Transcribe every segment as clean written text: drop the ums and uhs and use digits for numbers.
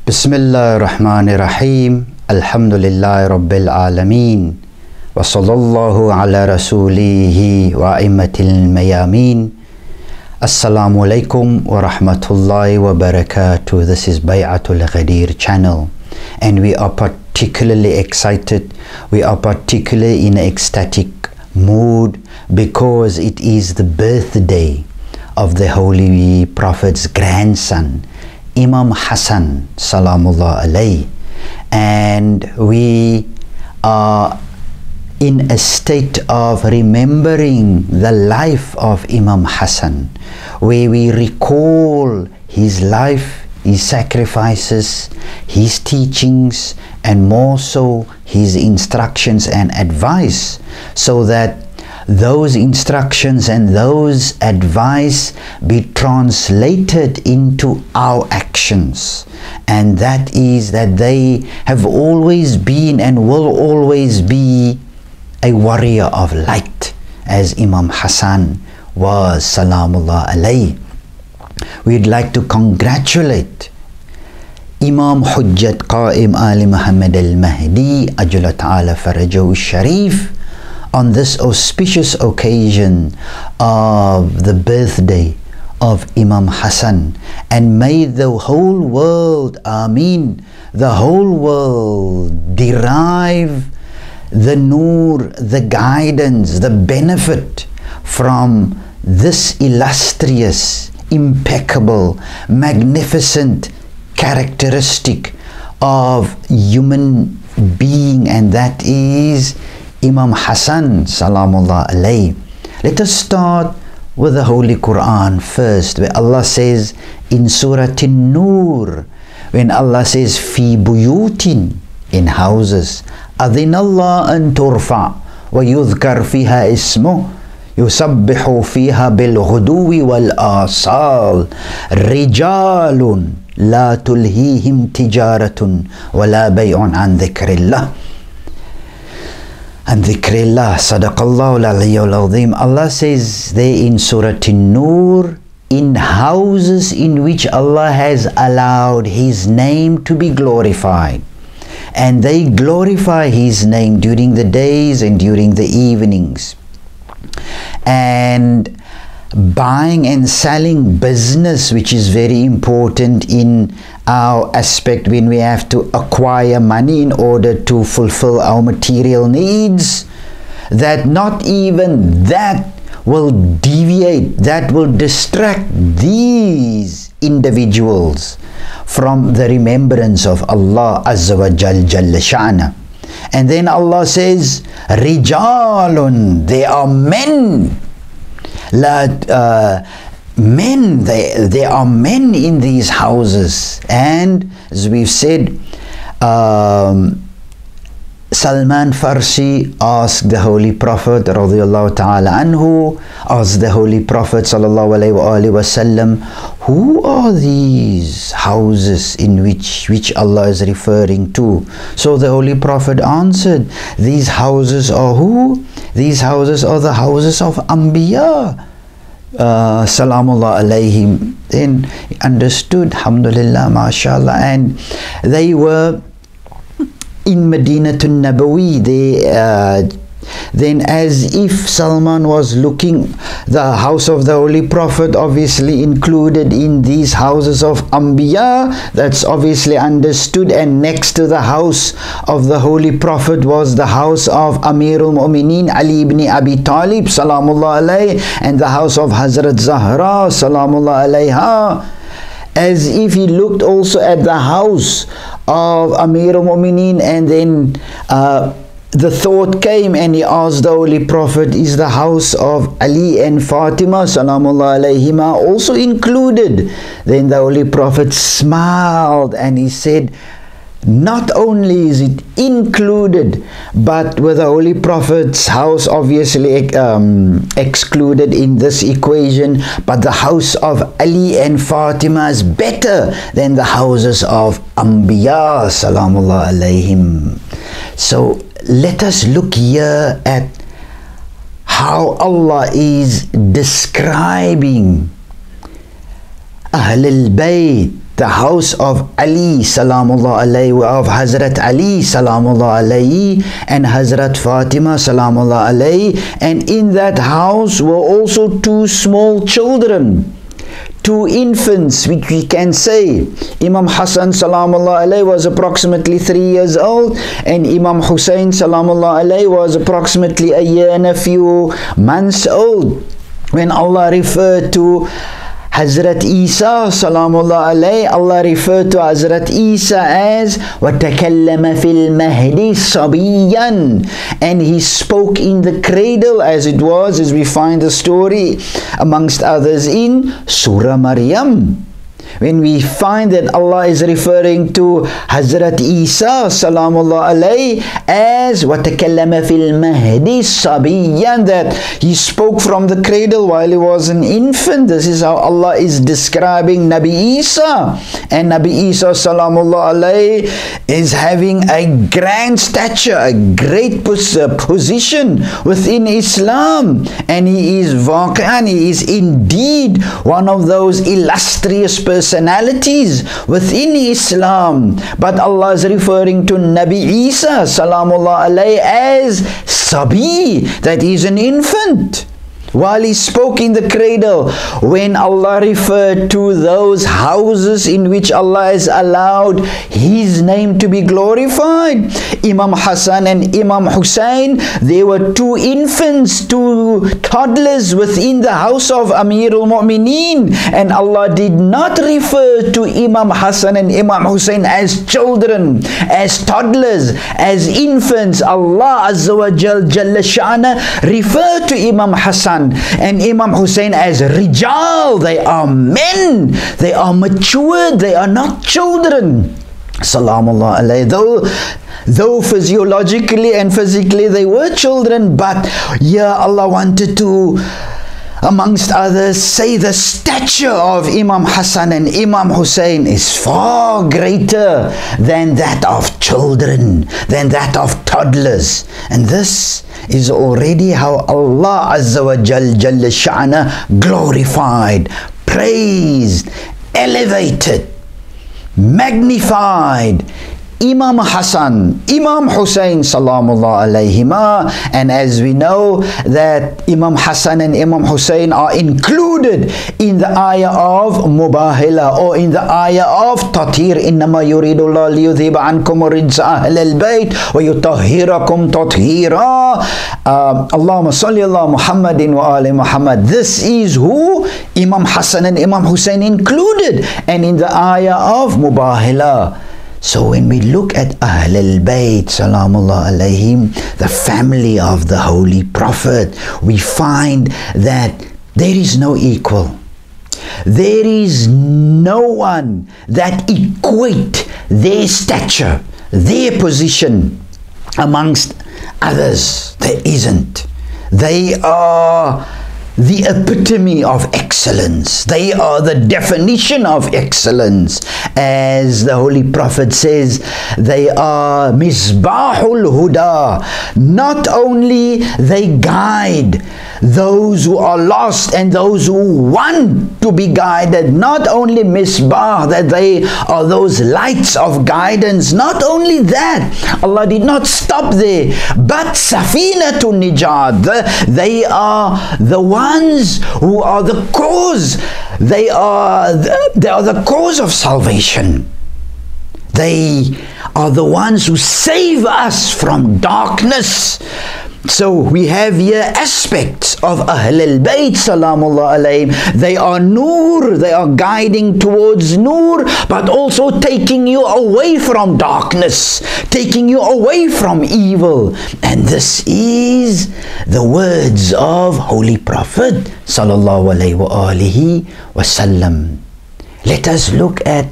Bismillahirrahmanirrahim. Alhamdulillahi Rabbil Alameen. Wa sallallahu ala rasulihi wa a'immatil mayamin. Assalamu alaikum wa rahmatullahi wa barakatuh. This is Bay'atul Ghadir channel, and we are particularly excited. We are particularly in an ecstatic mood because it is the birthday of the Holy Prophet's grandson, Imam Hasan Salamullah alayhi, and we are in a state of remembering the life of Imam Hasan, where we recall his life, his sacrifices, his teachings, and more so his instructions and advice, so that those instructions and those advice be translated into our actions. And that is that they have always been and will always be a warrior of light, as Imam Hasan was Salamullah alayhi. We'd like to congratulate Imam Hujjat Qa'im Ali Muhammad Al-Mahdi Ajala Ta'ala Farajahu Sharif on this auspicious occasion of the birthday of Imam Hasan, and may the whole world, Ameen, the whole world derive the nur, the guidance, the benefit from this illustrious, impeccable, magnificent characteristic of human being, and that is Imam Hasan Salamullah alayhi. Let us start with the Holy Quran first, where Allah says in Surah An-Nur, when Allah says fi buyutin, in houses, adhinallah an turfa wa yudhkar fiha ismuh yusabbihu fiha bil ghuduwi wal asal rijalun la tulhihim tijaratun wa la bay'un an dhikrillah. And dhikrillah, sadaqallahu al-aliyyul azim. Allah says there in Surah An-Nur, in houses in which Allah has allowed His name to be glorified, and they glorify His name during the days and during the evenings, and buying and selling business, which is very important in our aspect when we have to acquire money in order to fulfill our material needs, that not even that will deviate, that will distract these individuals from the remembrance of Allah Azza wa Jalla Sha'na. And then Allah says, Rijalun, they are men. There are men in these houses. And as we've said, Salman Farsi asked the Holy Prophet radiyallahu ta'ala anhu, asked the Holy Prophet sallallahu alayhi wa sallam, who are these houses in which Allah is referring to? So the Holy Prophet answered, these houses are who? These houses are the houses of Anbiya Salamullah alayhim. Then he understood, alhamdulillah, mashallah, and they were in Medina to Nabawi. Then as if Salman was looking, the house of the Holy Prophet obviously included in these houses of Anbiya, that's obviously understood, and next to the house of the Holy Prophet was the house of Amirul Mu'mineen Ali ibn Abi Talib Salamullah alayhi, and the house of Hazrat Zahra Salamullah alayha. As if he looked also at the house of Amirul Mu'mineen, and then the thought came and he asked the Holy Prophet, is the house of Ali and Fatima Salamullah alayhima also included? Then the Holy Prophet smiled and he said, not only is it included, but with the Holy Prophet's house obviously excluded in this equation, but the house of Ali and Fatima is better than the houses of Anbiya Salamullah alayhim. So let us look here at how Allah is describing Ahlul Bayt the house of Ali salamullah alayhi, of Hazrat Ali salamullah alayhi and Hazrat Fatima salamullah alayhi, and in that house were also two small children, two infants, which we can say. Imam Hasan salamullah alayhi was approximately 3 years old, and Imam Hussein salamullah alayhi was approximately a year and a few months old. When Allah referred to Hazrat Isa salamullah alayhi, Allah referred to Hazrat Isa as وَتَكَلَّمَ فِي الْمَهْدِ صَبِيًّا, and he spoke in the cradle, as it was, as we find the story amongst others in Surah Maryam. When we find that Allah is referring to Hazrat Isa salamullah alayhi as وَتَكَلَّمَ فِي الْمَهْدِ صَبِيًّا, that he spoke from the cradle while he was an infant. This is how Allah is describing Nabi Isa. And Nabi Isa salamullah alayhi is having a grand stature, a great position within Islam, and he is waqi'an, he is indeed one of those illustrious personalities within Islam. But Allah is referring to Nabi Isa salamullah alayhi as Sabi, that is an infant, while he spoke in the cradle. When Allah referred to those houses in which Allah has allowed His name to be glorified, Imam Hasan and Imam Hussein, they were two infants, two toddlers within the house of Amir al-Mu'mineen, and Allah did not refer to Imam Hasan and Imam Hussein as children, as toddlers, as infants. Allah Azza wa Jalla Sha'na referred to Imam Hasan and Imam Hussein as Rijal. They are men, they are matured, they are not children. Salamullah alayhi. Though physiologically and physically they were children, but Allah wanted to, amongst others, say the stature of Imam Hasan and Imam Hussein is far greater than that of children, than that of toddlers. And this is already how Allah Azza wa Jalla Sha'na glorified, praised, elevated, magnified Imam Hasan, Imam Hussein salamullah alayhima. And as we know that Imam Hasan and Imam Hussein are included in the ayah of Mubahila, or in the ayah of Tathir, innama yuridullah liyudhiba ankum rijsa ahlal bayt wa yutahhirakum tathira. Allahumma salli ala Muhammadin wa ali Muhammad. This is who Imam Hasan and Imam Hussein included, and in the ayah of Mubahila. So when we look at Ahl al-Bayt salamullah alayhim, the family of the Holy Prophet, we find that there is no equal. There is no one that equate their stature, their position amongst others. There isn't. They are the epitome of excellence. They are the definition of excellence. As the Holy Prophet says, they are Misbahul Huda. Not only they guide those who are lost and those who want to be guided, not only Misbah, that they are those lights of guidance. Not only that, Allah did not stop there, but Safinatun Nijat, they are the ones who are the cause. They are the cause of salvation. They are the ones who save us from darkness. So we have here aspects of Ahl al-Bayt salamullah alayhim. They are Noor, they are guiding towards Noor, but also taking you away from darkness, taking you away from evil. And this is the words of Holy Prophet sallallahu alayhi wasallam. Let us look at,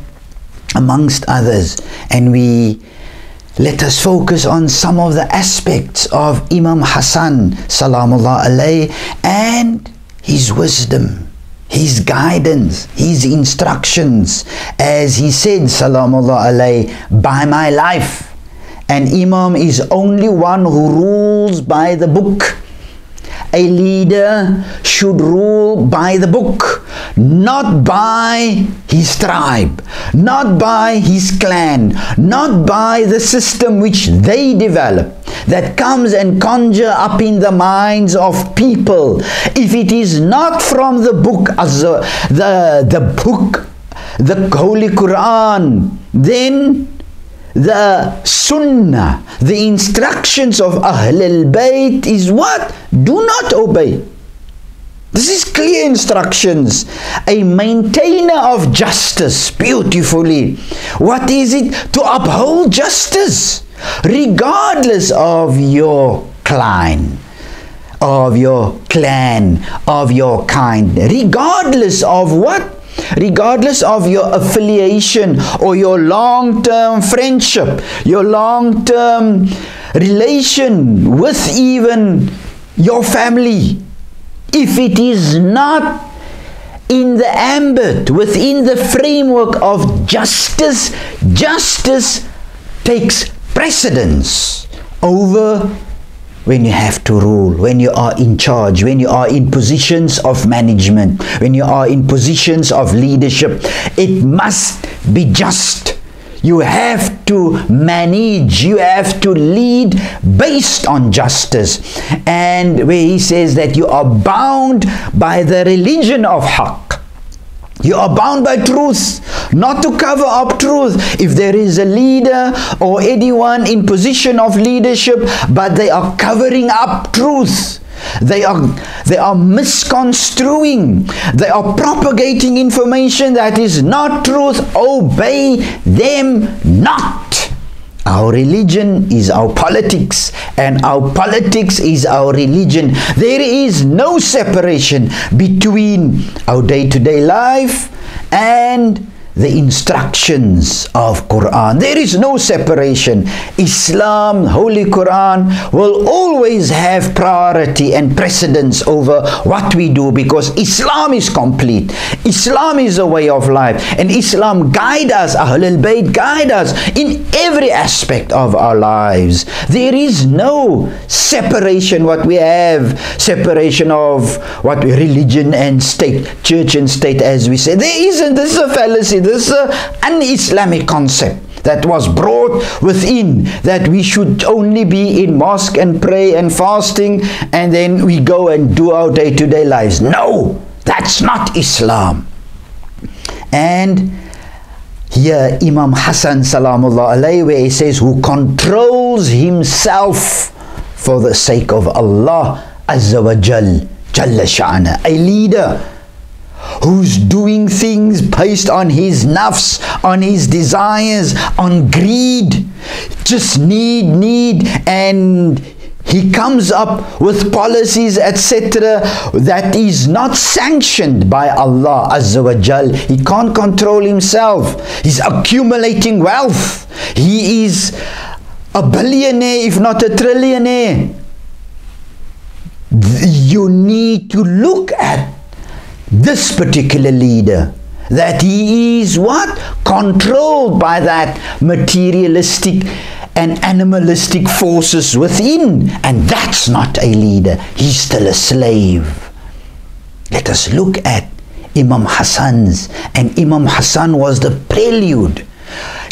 amongst others, and let us focus on some of the aspects of Imam Hasan salamullah alayhi and his wisdom, his guidance, his instructions. As he said salamullah alayhi, by my life, an imam is only one who rules by the book. A leader should rule by the book, not by his tribe, not by his clan, not by the system which they develop, that comes and conjure up in the minds of people. If it is not from the book, the Holy Quran, then the Sunnah, the instructions of Ahlul Bayt is what? Do not obey. This is clear instructions. A maintainer of justice, beautifully. What is it? To uphold justice, regardless of your clan, of your clan, of your kind, regardless of what? Regardless of your affiliation or your long-term friendship, your long-term relation with even your family. If it is not in the ambit, within the framework of justice, justice takes precedence over when you have to rule, when you are in charge, when you are in positions of management, when you are in positions of leadership. It must be just. You have to manage, you have to lead based on justice. And where he says that you are bound by the religion of Haqq. You are bound by truth, not to cover up truth. If there is a leader or anyone in position of leadership, but they are covering up truth, they are misconstruing, they are propagating information that is not truth, obey them not. Our religion is our politics, and our politics is our religion. There is no separation between our day-to-day life and the instructions of Quran. There is no separation. Islam, Holy Quran, will always have priority and precedence over what we do, because Islam is complete. Islam is a way of life, and Islam guides us, Ahlul Bayt guide us in every aspect of our lives. There is no separation, what we have, separation of what we, religion and state, church and state, as we say. There isn't. This is a fallacy. This is an Islamic concept that was brought within, that we should only be in mosque and pray and fasting, and then we go and do our day-to-day lives. No, that's not Islam. And here Imam Hasan salamullah alayhi, where he says, who controls himself for the sake of Allah Azza wa Jal, Jalla Sha'ana, a leader who's doing things based on his nafs, on his desires, on greed, just need, and he comes up with policies, etc., that is not sanctioned by Allah Azza wa Jal. He can't control himself. He's accumulating wealth. He is a billionaire, if not a trillionaire. You need to look at this particular leader, that he is what? Controlled by that materialistic and animalistic forces within, and that's not a leader. He's still a slave. Let us look at Imam Hasan's, and Imam Hasan was the prelude,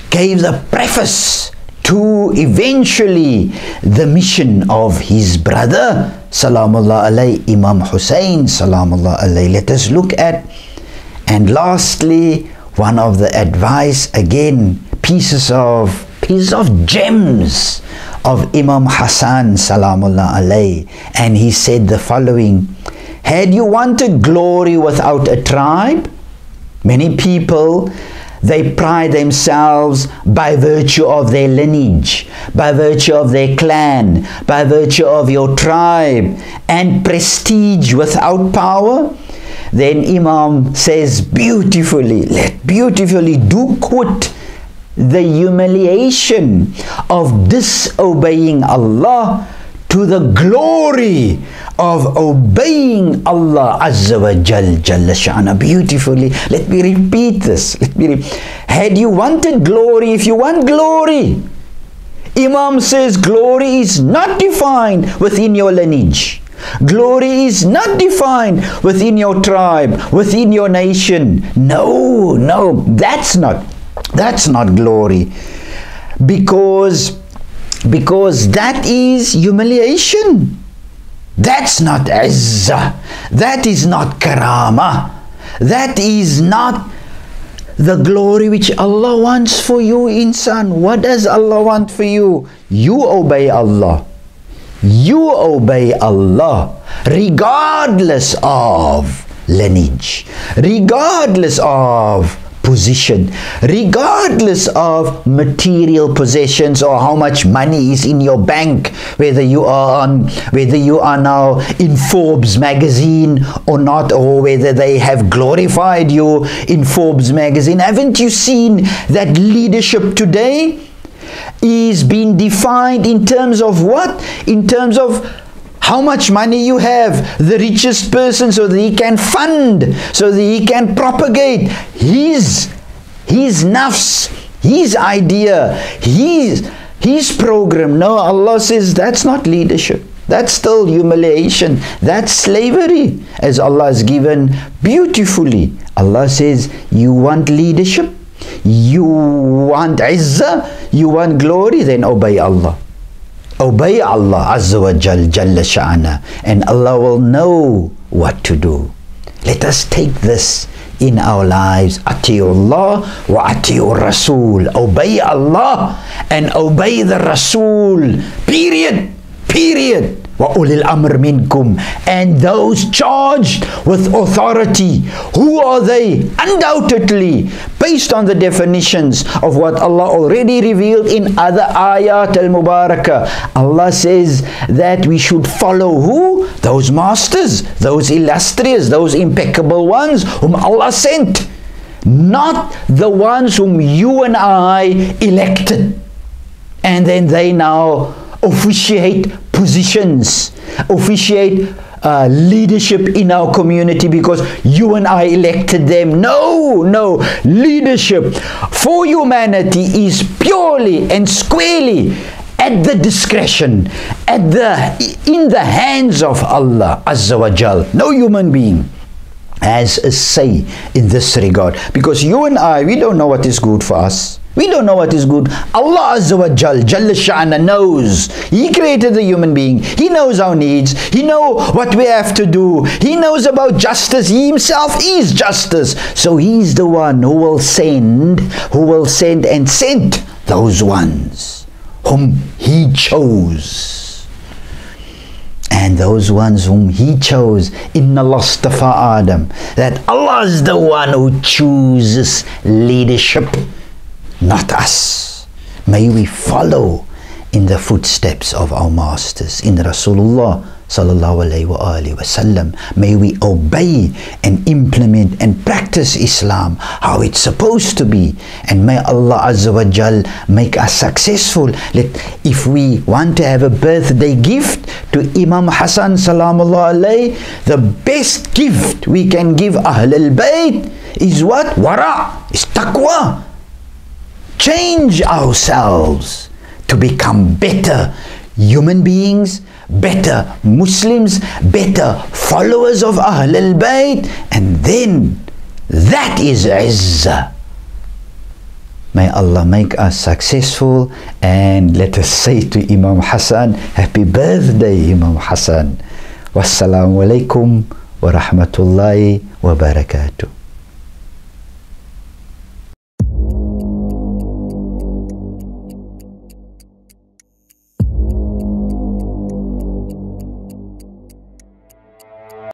gave the preface to eventually the mission of his brother salamullah alayhi, Imam Hussein salamullah alayhi. Let us look at, and lastly, one of the advice, again, pieces of gems of Imam Hasan salamullah alayhi, and he said the following: had you wanted glory without a tribe? Many people, they pride themselves by virtue of their lineage, by virtue of their clan, by virtue of your tribe, and prestige without power. Then Imam says beautifully, do quit the humiliation of disobeying Allah to the glory of obeying Allah Azza wa Jal, Jalla Sha'ana. Beautifully, let me repeat this. Had you wanted glory, if you want glory, Imam says glory is not defined within your lineage. Glory is not defined within your tribe, within your nation. No, that's not glory. Because that is humiliation. That's not izzah. That is not karama. That is not the glory which Allah wants for you, insan. What does Allah want for you? You obey Allah. You obey Allah regardless of lineage, regardless of position, regardless of material possessions or how much money is in your bank, whether you are now in Forbes magazine or not, or whether they have glorified you in Forbes magazine. Haven't you seen that leadership today is being defined in terms of what? In terms of how much money you have, the richest person, so that he can fund, so that he can propagate his nafs, his idea, his program. No, Allah says that's not leadership. That's still humiliation. That's slavery, as Allah has given beautifully. Allah says, you want leadership? You want izzah? You want glory? Then obey Allah. Obey Allah Azza wa Jalla Sha'ana, and Allah will know what to do. Let us take this in our lives. Ati'ullah wa ati'ur Rasul. Obey Allah and obey the Rasul. Period. Wa ulil amr minkum. And those charged with authority. Who are they? Undoubtedly, based on the definitions of what Allah already revealed in other ayat al-mubarakah, Allah says that we should follow who? Those masters, those illustrious, those impeccable ones whom Allah sent, not the ones whom you and I elected, and then they now officiate positions, officiate leadership in our community because you and I elected them. No, leadership for humanity is purely and squarely at the discretion, in the hands of Allah Azza wa Jal. No human being has a say in this regard, because you and I, we don't know what is good for us. We don't know what is good. Allah Azza wa Jalla Sha'ana knows. He created the human being. He knows our needs. He knows what we have to do. He knows about justice. He himself is justice. So he's the one who will send and sent those ones whom he chose. And those ones whom he chose, Inna Allah Mustafa Adam, that Allah is the one who chooses leadership, not us. May we follow in the footsteps of our masters, in Rasulullah sallallahu alaihi wasallam. May we obey and implement and practice Islam how it's supposed to be, and may Allah Azza wa Jal make us successful. If we want to have a birthday gift to Imam Hasan salamullah alayhi, the best gift we can give Ahl al-Bayt is what? Wara, is taqwa. Change ourselves to become better human beings, better Muslims, better followers of Ahl al-Bayt, and then that is izzah. May Allah make us successful, and let us say to Imam Hasan, happy birthday Imam Hasan. Wassalamu alaikum wa rahmatullahi wa barakatuh.